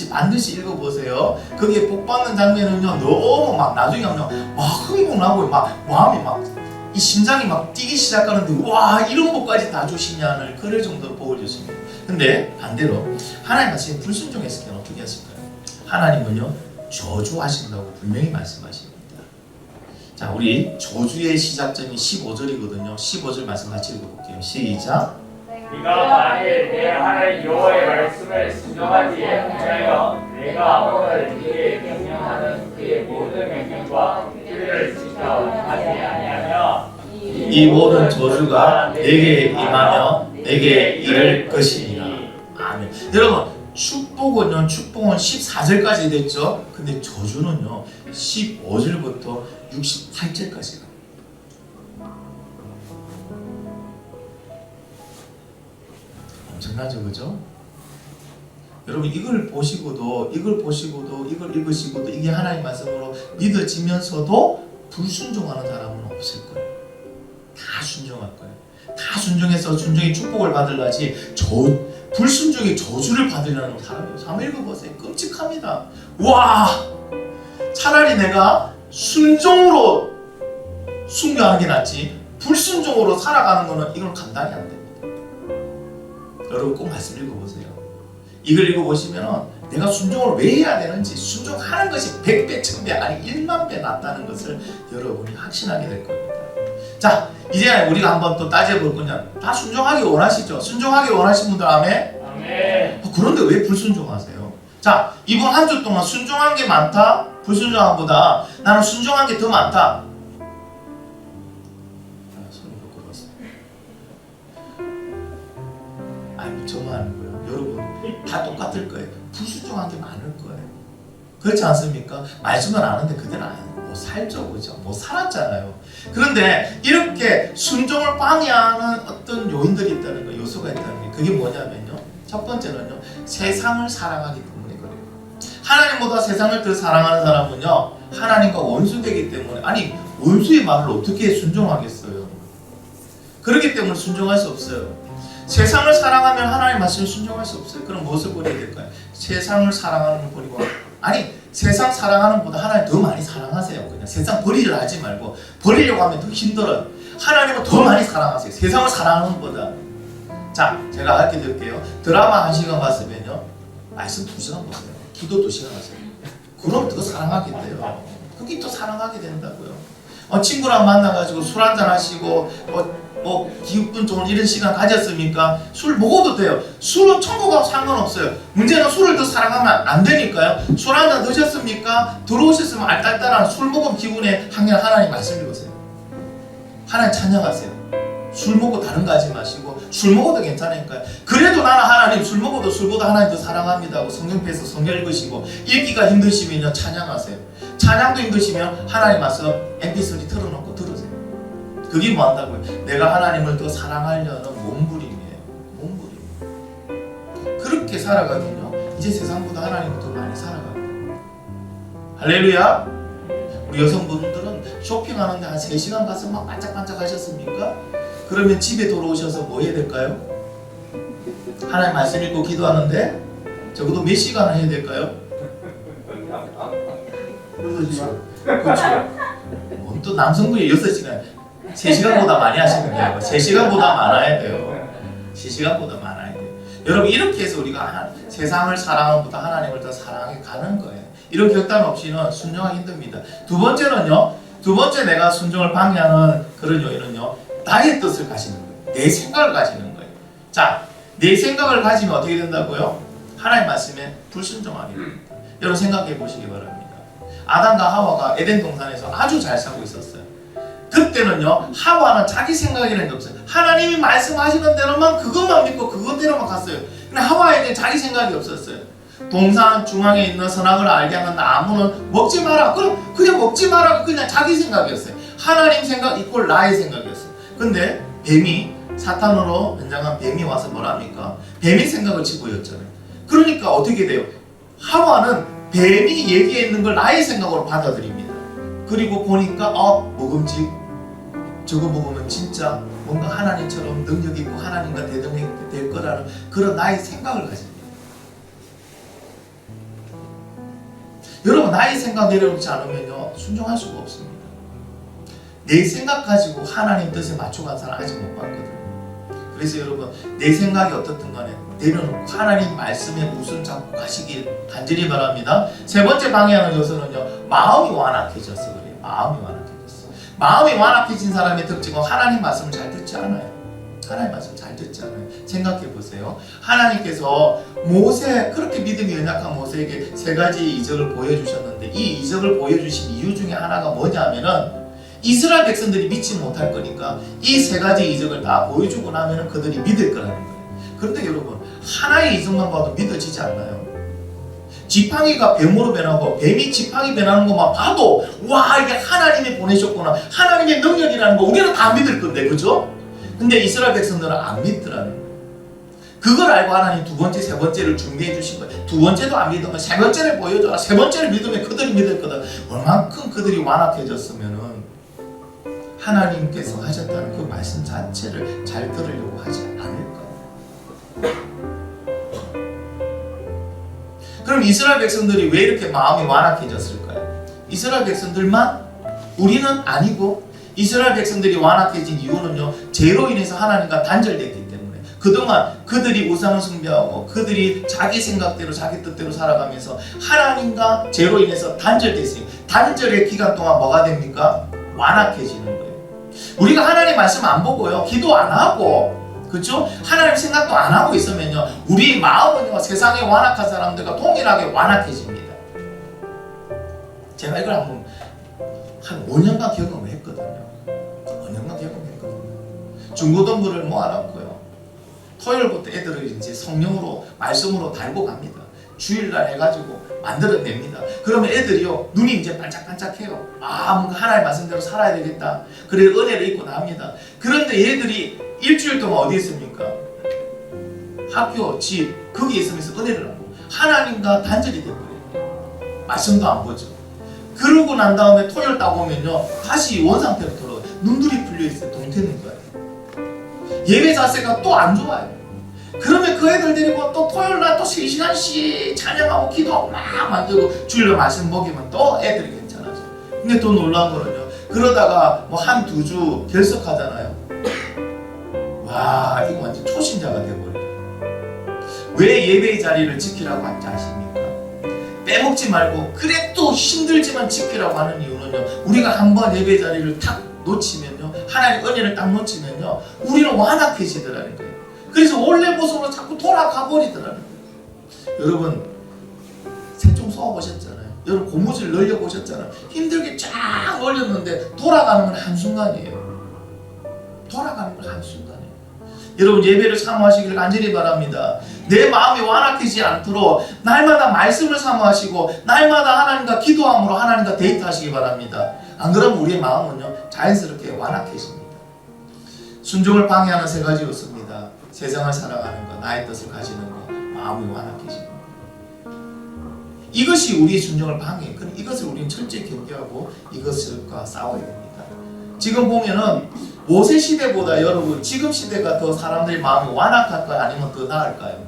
반드시 읽어보세요. 거기에 복 받는 장면은요 너무 막 나중에 하면 막 흥분하고 막 마음이 막 이 심장이 막 뛰기 시작하는데 와 이런 복까지 다 주시냐는 그럴 정도로 복을 주십니다. 근데 반대로 하나님 말씀에 불순종했을 때는 어떻게 하실까요? 하나님은요 저주하신다고 분명히 말씀하십니다. 자, 우리 저주의 시작점이 15절이거든요. 15절 말씀 같이 읽어볼게요. 시작. 네가 만일 내 하나님 여호와의 말씀을 순종하지 아니하여 내가 오늘 네게 명령하는 그의 모든 명령과 규례를 지켜하지 아니하며 이 모든 저주가 내게 임하며 내게 이를 것이니라. 아멘. 여러분 축복은 14절까지 됐죠. 근데 저주는요 15절부터 68절까지. 엄청나죠, 그죠? 여러분 이걸 보시고도 이걸 읽으시고도 이게 하나님 말씀으로 믿어지면서도 불순종하는 사람은 없을 거예요. 다 순종할 거예요. 다 순종해서 순종의 축복을 받으려지 불순종의 저주를 받으려는 사람이에요. 한번 읽어보세요. 끔찍합니다. 와, 차라리 내가 순종으로 순교하는 게 낫지 불순종으로 살아가는 거는 이건 감당이 안 됩니다. 여러분 꼭 말씀 읽어보세요. 이걸 읽어보시면 내가 순종을 왜 해야 되는지 순종하는 것이 100배, 1000배 아니 1만 배 낫다는 것을 여러분이 확신하게 될 겁니다. 자, 이제 우리가 한번 또 따져볼 거냐. 다 순종하기 원하시죠? 순종하기 원하시는 분들 아멘? 아멘. 그런데 왜 불순종하세요? 자, 이번 한 주 동안 순종한 게 많다? 불순종한 보다 나는 순종한 게 더 많다. 손이 부끄러웠어요. 아니 저만 하는 거예요. 여러분 다 똑같을 거예요. 불순종한 게 많을 거예요. 그렇지 않습니까? 말씀은 아는데 그대로 못 살죠, 그죠? 못 살았잖아요. 그런데 이렇게 순종을 방해하는 어떤 요인들이 있다는 거, 요소가 있다는 게 그게 뭐냐면요. 첫 번째는요, 세상을 사랑하기 때문에 그래요. 하나님보다 세상을 더 사랑하는 사람은요, 하나님과 원수되기 때문에 아니 원수의 말을 어떻게 순종하겠어요? 그렇기 때문에 순종할 수 없어요. 세상을 사랑하면 하나님 말씀을 순종할 수 없어요. 그럼 무엇을 버려야 될까요? 세상을 사랑하는 걸 버리고 아니 세상 사랑하는 것보다 하나님 더 많이 사랑하세요. 그냥 세상 버리려 하지 말고, 버리려고 하면 더 힘들어요. 하나님은 더 많이 사랑하세요. 세상을 사랑하는 것보다. 자, 제가 가르쳐 드릴게요. 드라마 1시간 봤으면요 말씀 2시간 보세요. 기도 2시간 하세요. 그럼 더 사랑하게 돼요. 그게 또 사랑하게 된다고요. 친구랑 만나가지고 술 한잔 하시고 기분 좋은 이런 시간 가졌습니까? 술 먹어도 돼요. 술은 천국하고 상관없어요. 문제는 술을 더 사랑하면 안 되니까요. 술 한잔 드셨습니까? 들어오셨으면 알딸딸한 술 먹은 기분에 하나님 말씀 읽으세요. 하나님 찬양하세요. 술 먹고 다른 거 하지 마시고, 술 먹어도 괜찮으니까요. 그래도 나는 하나님 술 먹어도 술보다 하나님 더 사랑합니다 하고 성경표에서 성경 읽으시고, 읽기가 힘드시면요 찬양하세요. 찬양도 힘드시면 하나님 말씀 mp3 틀어놓고 들으세요. 그게 뭐 한다고요? 내가 하나님을 더 사랑하려는 몸부림이에요. 몸부림. 그렇게 살아가면요 이제 세상보다 하나님을 더 많이 살아갑니다. 할렐루야. 우리 여성분들은 쇼핑하는데 한 3시간 가서 막 반짝반짝 하셨습니까? 그러면 집에 돌아오셔서 뭐 해야 될까요? 하나님 말씀 읽고 기도하는데 적어도 몇 시간을 해야 될까요? 그렇죠. 또 남성분이 6시간, 3시간보다 많이 하시는 거예요. 3시간보다 많아야 돼요. 3시간보다 많아야 돼요. 여러분, 이렇게 해서 우리가 세상을 사랑하는 것보다 하나님을 더 사랑해 가는 거예요. 이런 결단 없이는 순종하기 힘듭니다. 두 번째 내가 순종을 방해하는 그런 요인은요, 나의 뜻을 가지는 거예요. 내 생각을 가지는 거예요. 자, 내 생각을 가지면 어떻게 된다고요? 하나님 말씀에 불순종하게 됩니다. 여러분 생각해 보시기 바랍니다. 아담과 하와가 에덴 동산에서 아주 잘 살고 있었어요. 그때는요, 하와는 자기 생각이라는 게 없어요. 하나님이 말씀하시는 대로만 그것만 믿고 그것대로만 갔어요. 근데 하와에게 자기 생각이 없었어요. 동산 중앙에 있는 선악을 알게 하는 나무는 먹지 마라. 그럼 그냥 먹지 마라. 그냥 자기 생각이었어요. 하나님 생각 이꼴 나의 생각이었어요. 근데 뱀이, 사탄으로 변장한 뱀이 와서 뭐랍니까? 뱀의 생각을 집어였잖아요. 그러니까 어떻게 돼요? 하와는 뱀이 얘기했는 걸 나의 생각으로 받아들입니다. 그리고 보니까 먹음직, 저거 먹으면 진짜 뭔가 하나님처럼 능력 있고 하나님과 대등이 될 거라는 그런 나의 생각을 가집니다. 여러분, 나의 생각 내려놓지 않으면요 순종할 수가 없습니다. 내 생각 가지고 하나님 뜻에 맞춰간 사람 아직 못 봤거든요. 그래서 여러분, 내 생각이 어떻든 간에 내려놓고 하나님 말씀에 우선 잡고 가시길 간절히 바랍니다. 세 번째 방해하는 요소는요, 마음이 완악해졌어. 그래요. 마음이 완악해진 사람의 특징은 하나님 말씀을 잘 듣지 않아요. 하나님 말씀 잘 듣지 않아요. 생각해 보세요. 하나님께서 그렇게 믿음이 연약한 모세에게 3가지 이적을 보여주셨는데, 이 이적을 보여주신 이유 중에 하나가 뭐냐면은 이스라엘 백성들이 믿지 못할 거니까 이 3가지 이적을 다 보여주고 나면은 그들이 믿을 거라는 거예요. 그런데 여러분, 하나의 이적만 봐도 믿어지지 않나요? 지팡이가 뱀으로 변하고 뱀이 지팡이 변하는 것만 봐도 와, 이게 하나님이 보내셨구나, 하나님의 능력이라는 거 우리는 다 믿을 건데, 그죠? 근데 이스라엘 백성들은 안 믿더라는 거예요. 그걸 알고 하나님 2번째, 3번째를 준비해 주신 거예요. 2번째도 안 믿으면 3번째를 보여줘라. 3번째를 믿으면 그들이 믿을 거다. 얼만큼 그들이 완악해졌으면은 하나님께서 하셨다는 그 말씀 자체를 잘 들으려고 하지 않을까. 그럼 이스라엘 백성들이 왜 이렇게 마음이 완악해졌을까요? 이스라엘 백성들만? 우리는 아니고, 이스라엘 백성들이 완악해진 이유는요, 죄로 인해서 하나님과 단절됐기 때문에 그동안 그들이 우상을 숭배하고 그들이 자기 생각대로 자기 뜻대로 살아가면서 하나님과 죄로 인해서 단절됐어요. 단절의 기간 동안 뭐가 됩니까? 완악해지는 거예요. 우리가 하나님 말씀 안 보고요, 기도 안 하고, 그렇죠? 하나님 생각도 안 하고 있으면요, 우리 마음은요 세상의 완악한 사람들과 동일하게 완악해집니다. 제가 이걸 한 5년간 경험을 했거든요. 5년간 경험했거든요. 중고등부를 모아놨고요, 토요일부터 애들을 이제 성령으로 말씀으로 달고 갑니다. 주일날 해가지고 만들어냅니다. 그러면 애들이요, 눈이 이제 반짝반짝해요. 뭔가 하나님 말씀대로 살아야 되겠다. 그래 은혜를 입고 나옵니다. 그런데 얘들이 일주일 동안 어디 있습니까? 학교, 집, 거기 있으면서 은혜를 안 보고 하나님과 단절이 되거든요. 말씀도 안 보죠. 그러고 난 다음에 토요일 따고 오면요, 다시 원상태로 돌아가요. 눈들이 풀려있어요. 동태는 거예요. 예배 자세가 또 안 좋아요. 그러면 그 애들 데리고 또 토요일날 또 3시간씩 찬양하고 기도하고 막 만들고 주일날 말씀 먹이면 또 애들이 괜찮아져. 근데 또 놀라운 거는요, 그러다가 뭐 한 두 주 결석하잖아요. 와, 이거 완전 초신자가 돼버려요. 왜 예배의 자리를 지키라고 하는지 아십니까? 빼먹지 말고 그래도 힘들지만 지키라고 하는 이유는요, 우리가 한번 예배의 자리를 탁 놓치면요, 하나님 은혜를 딱 놓치면요, 우리는 완악해지더라는 거예요. 그래서 원래 모습으로 자꾸 돌아가 버리더라는 거예요. 여러분, 새총 쏘아보셨잖아요. 여러분, 고무줄 늘려보셨잖아요. 힘들게 쫙 늘렸는데 돌아가는 건 한순간이에요. 돌아가는 건 한순간이에요. 여러분, 예배를 사모하시길 간절히 바랍니다. 내 마음이 완악해지지 않도록 날마다 말씀을 사모하시고 날마다 하나님과 기도함으로 하나님과 데이트하시기 바랍니다. 안 그러면 우리의 마음은요, 자연스럽게 완악해집니다. 순종을 방해하는 세 가지 요소입니다. 세상을 사랑하는 것, 나의 뜻을 가지는 것, 마음이 완악해지는 것. 이것이 우리의 순종을 방해해요. 그럼 이것을 우리는 철저히 경계하고 이것과 싸워야 됩니다. 지금 보면은 모세 시대보다 여러분 지금 시대가 더 사람들의 마음이 완악할까요? 아니면 더 나을까요?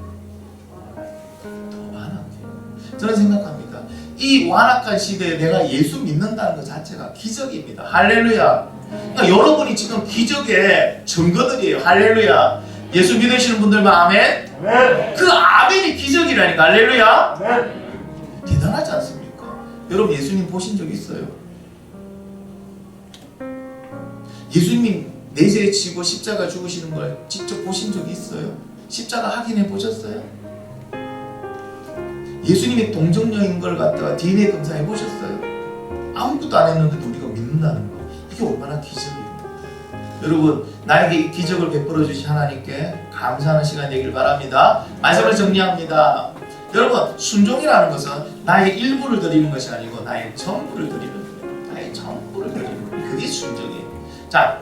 더 완악해요. 저는 생각합니다. 이 완악한 시대에 내가 예수 믿는다는 것 자체가 기적입니다. 할렐루야. 그러니까 여러분이 지금 기적의 증거들이에요. 할렐루야. 예수 믿으시는 분들만 아멘? 아멘. 그 아멘이 기적이라니까. 할렐루야. 아멘. 대단하지 않습니까? 여러분, 예수님 보신 적 있어요? 예수님이 내재에 지고 십자가 죽으시는 걸 직접 보신 적이 있어요? 십자가 확인해 보셨어요? 예수님이 동정녀인 걸 갖다가 DNA 검사해 보셨어요? 아무것도 안 했는데도 우리가 믿는다는 거, 이게 얼마나 기적입니까? 여러분, 나에게 이 기적을 베풀어 주신 하나님께 감사하는 시간 되길 바랍니다. 말씀을 정리합니다. 여러분, 순종이라는 것은 나의 일부를 드리는 것이 아니고 나의 전부를 드리는 거예요. 나의 전부를 드리는 거예요. 그게 순종이에요. 자,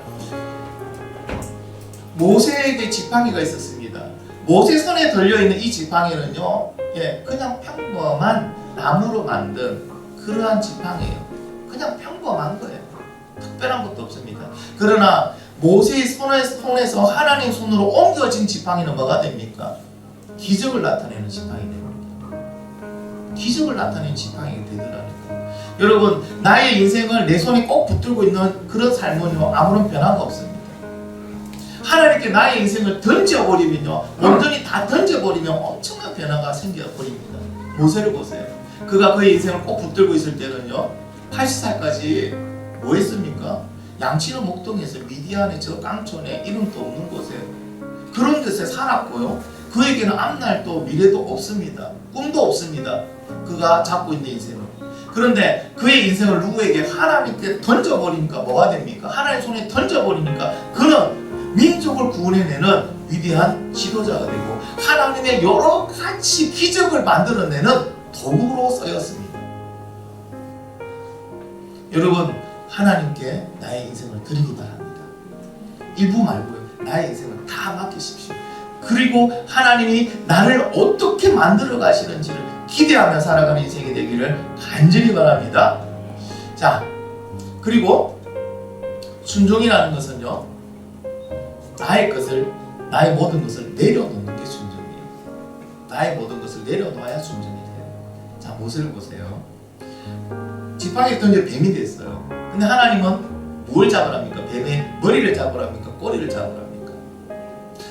모세에게 지팡이가 있었습니다. 모세선에 들려있는 이 지팡이는요, 그냥 평범한 나무로 만든 그러한 지팡이에요. 그냥 평범한 거예요. 특별한 것도 없습니다. 그러나 모세의 손에서 하나님 손으로 옮겨진 지팡이는 뭐가 됩니까? 기적을 나타내는 지팡이 됩니다. 기적을 나타내는 지팡이가 되더라니까. 여러분, 나의 인생을 내 손에 꼭 붙들고 있는 그런 삶은요, 아무런 변화가 없습니다. 하나님께 나의 인생을 던져버리면요, 온전히 다 던져버리면 엄청난 변화가 생겨버립니다. 모세를 보세요. 그가 그의 인생을 꼭 붙들고 있을 때는요, 80살까지 뭐 했습니까? 양치는 목동에서 미디안의 저 깡촌에 이름도 없는 곳에 그런 곳에 살았고요. 그에게는 앞날도 미래도 없습니다. 꿈도 없습니다. 그가 잡고 있는 인생은. 그런데 그의 인생을 누구에게 하나님께 던져버리니까 뭐가 됩니까? 하나님의 손에 던져버리니까 그는 민족을 구원해내는 위대한 지도자가 되고 하나님의 여러 가지 기적을 만들어내는 도구로 쓰였습니다. 여러분, 하나님께 나의 인생을 드리기 바랍니다. 일부 말고요, 나의 인생을 다 맡기십시오. 그리고 하나님이 나를 어떻게 만들어 가시는지를 기대하며 살아가는 인생이 되기를 간절히 바랍니다. 자, 그리고 순종이라는 것은요, 나의 모든 것을 내려놓는 게 순종이에요. 나의 모든 것을 내려놓아야 순종이 돼요. 자, 모세를 보세요. 지팡이를 던져 뱀이 됐어요. 근데 하나님은 뭘 잡으랍니까? 뱀의 머리를 잡으랍니까? 꼬리를 잡으랍니까?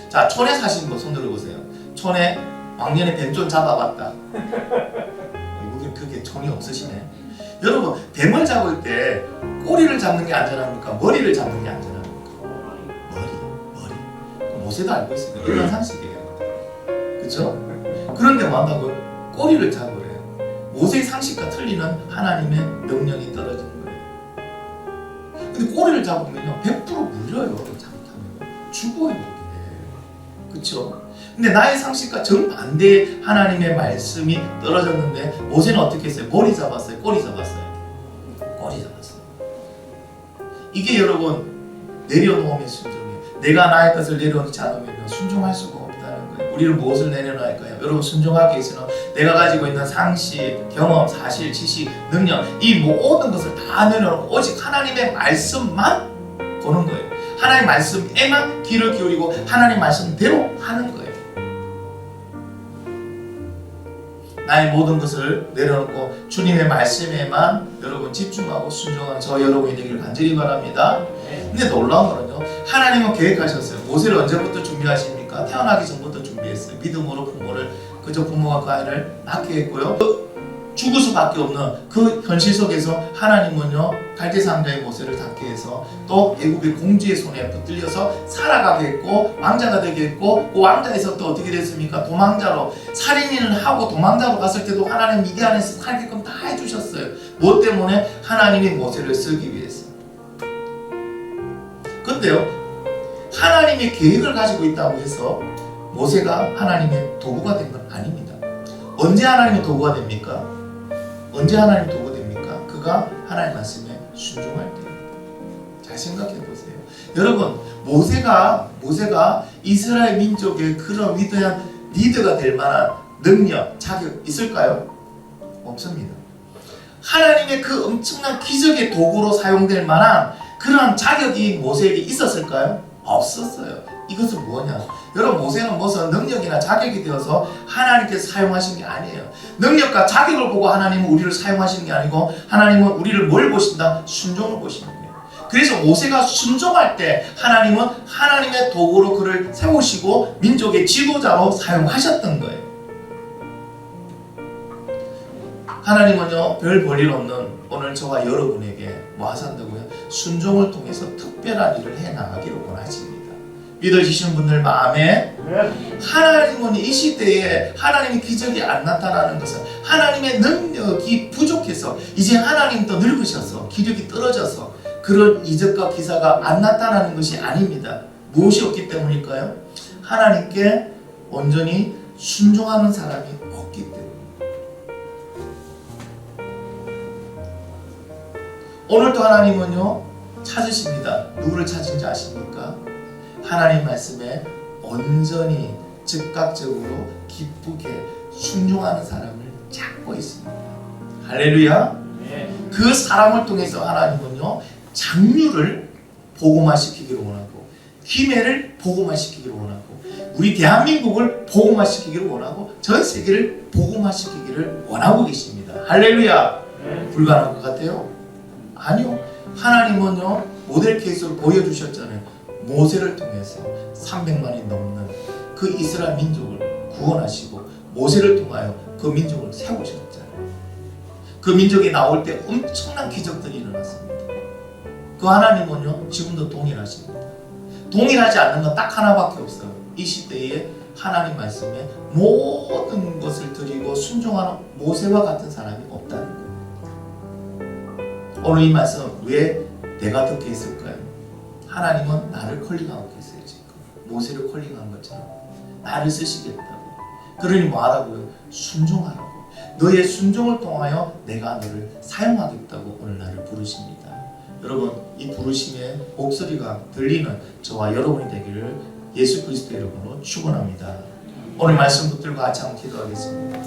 자, 촌에 사시는 분 손 들어보세요. 촌에 왕년에 뱀 좀 잡아봤다. 이분이 그렇게 촌이 없으시네. 여러분, 뱀을 잡을 때 꼬리를 잡는 게 안전합니까? 머리를 잡는 게 안전합니까? 모세도 알고 있습니다. 이런 상식이에요. 그렇죠? 그런데 뭐 한다고요? 꼬리를 잡으래요. 모세의 상식과 틀리는 하나님의 명령이 떨어지는 거예요. 근데 꼬리를 잡으면요, 100% 물려요. 잘못하면 죽어요. 그렇죠? 근데 나의 상식과 정반대의 하나님의 말씀이 떨어졌는데 모세는 어떻게 했어요? 머리 잡았어요? 꼬리 잡았어요? 꼬리 잡았어요. 이게 여러분, 내려놓으면 순종이에요. 내가 나의 것을 내려놓지 않으면 순종할 수가 없다는 거예요. 우리는 무엇을 내려놔야 할까요? 여러분, 순종하기 위해서는 내가 가지고 있는 상식, 경험, 사실, 지식, 능력, 이 모든 것을 다 내려놓고 오직 하나님의 말씀만 보는 거예요. 하나님 말씀에만 귀를 기울이고 하나님 말씀대로 하는 거예요. 나의 모든 것을 내려놓고 주님의 말씀에만 여러분 집중하고 순종하는 저 여러분이 되기를 간절히 바랍니다. 근데 놀라운 거는요, 하나님은 계획하셨어요. 모세를 언제부터 준비하십니까? 태어나기 전부터 준비했어요. 믿음으로 부모를, 그저 부모가 그 아이를 낳게 했고요. 죽을 수밖에 없는 그 현실 속에서 하나님은요, 갈대상자의 모세를 닿게 해서 또 애굽의 공주의 손에 붙들려서 살아가게 했고 왕자가 되게 했고, 그 왕자에서 또 어떻게 됐습니까? 도망자로, 살인을 하고 도망자로 갔을 때도 하나님 미디안에서 살게끔 다 해주셨어요. 무엇 때문에? 하나님이 모세를 쓰기 위해서. 근데요, 하나님의 계획을 가지고 있다고 해서 모세가 하나님의 도구가 된 건 아닙니다. 언제 하나님의 도구가 됩니까? 언제 하나님 도구 됩니까? 그가 하나님 말씀에 순종할 때. 잘 생각해 보세요. 여러분, 모세가 이스라엘 민족의 그런 위대한 리더가 될 만한 능력, 자격 있을까요? 없습니다. 하나님의 그 엄청난 기적의 도구로 사용될 만한 그런 자격이 모세에게 있었을까요? 없었어요. 이것은 뭐냐? 여러분, 모세는 무슨 능력이나 자격이 되어서 하나님께서 사용하신 게 아니에요. 능력과 자격을 보고 하나님은 우리를 사용하시는 게 아니고, 하나님은 우리를 뭘 보신다? 순종을 보시는 거예요. 그래서 모세가 순종할 때 하나님은 하나님의 도구로 그를 세우시고 민족의 지도자로 사용하셨던 거예요. 하나님은요, 별 볼일 없는 오늘 저와 여러분에게 뭐 하신다고요? 순종을 통해서 특별한 일을 해나가기를 원하십니다. 믿어지시는 분들 마음에, 하나님은 이 시대에 하나님의 기적이 안 나타나는 것은 하나님의 능력이 부족해서, 이제 하나님도 늙으셔서 기력이 떨어져서 그런 이적과 기사가 안 나타나는 것이 아닙니다. 무엇이 없기 때문일까요? 하나님께 온전히 순종하는 사람이 없기 때문입니다. 오늘도 하나님은요, 찾으십니다. 누구를 찾은지 아십니까? 하나님 말씀에 온전히 즉각적으로 기쁘게 순종하는 사람을 찾고 있습니다. 할렐루야. 그 사람을 통해서 하나님은요, 장류를 복음화시키기를 원하고, 기회를 복음화시키기를 원하고, 우리 대한민국을 복음화시키기를 원하고, 전 세계를 복음화시키기를 원하고 계십니다. 할렐루야. 불가능한 것 같아요? 아니요. 하나님은요, 모델 케이스로 보여주셨잖아요. 모세를 통해서 300만이 넘는 그 이스라엘 민족을 구원하시고, 모세를 통하여 그 민족을 세우셨잖아요. 그 민족이 나올 때 엄청난 기적들이 일어났습니다. 그 하나님은요, 지금도 동일하십니다. 동일하지 않는 건 딱 하나밖에 없어요. 이 시대에 하나님 말씀에 모든 것을 드리고 순종하는 모세와 같은 사람이 없다는 거예요. 오늘 이 말씀은 왜 내가 듣게 했을까요? 하나님은 나를 콜링하고 계세요. 지금 모세를 콜링한 것처럼 나를 쓰시겠다고. 그러니 뭐하라고요? 순종하라고. 너의 순종을 통하여 내가 너를 사용하겠다고 오늘 나를 부르십니다. 여러분, 이 부르심의 목소리가 들리는 저와 여러분이 되기를 예수 그리스도 이름으로 축원합니다. 오늘 말씀 붙들고 같이 한번 기도하겠습니다.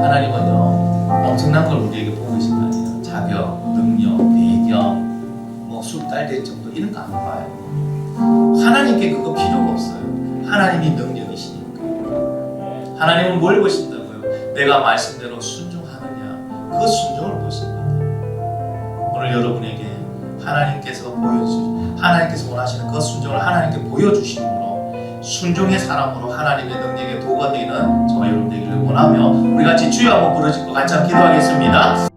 하나님은요, 엄청난 걸 우리에게 보고 계신 거 아니에요. 자격, 능력, 배경, 뭐 수달 될 정도 이런 거 안 봐요. 하나님께 그거 필요가 없어요. 하나님이 능력이시니까. 하나님은 뭘 보신다고요? 내가 말씀대로 순종하느냐, 그 순종을 보십니다. 오늘 여러분에게 하나님께서 원하시는 그 순종을 하나님께 보여주심으로 순종의 사람으로 하나님의 능력의 도가 되는 저와 여러분 되기를 원하며, 우리 같이 주여 한번 부르짖고 같이 한번 기도하겠습니다.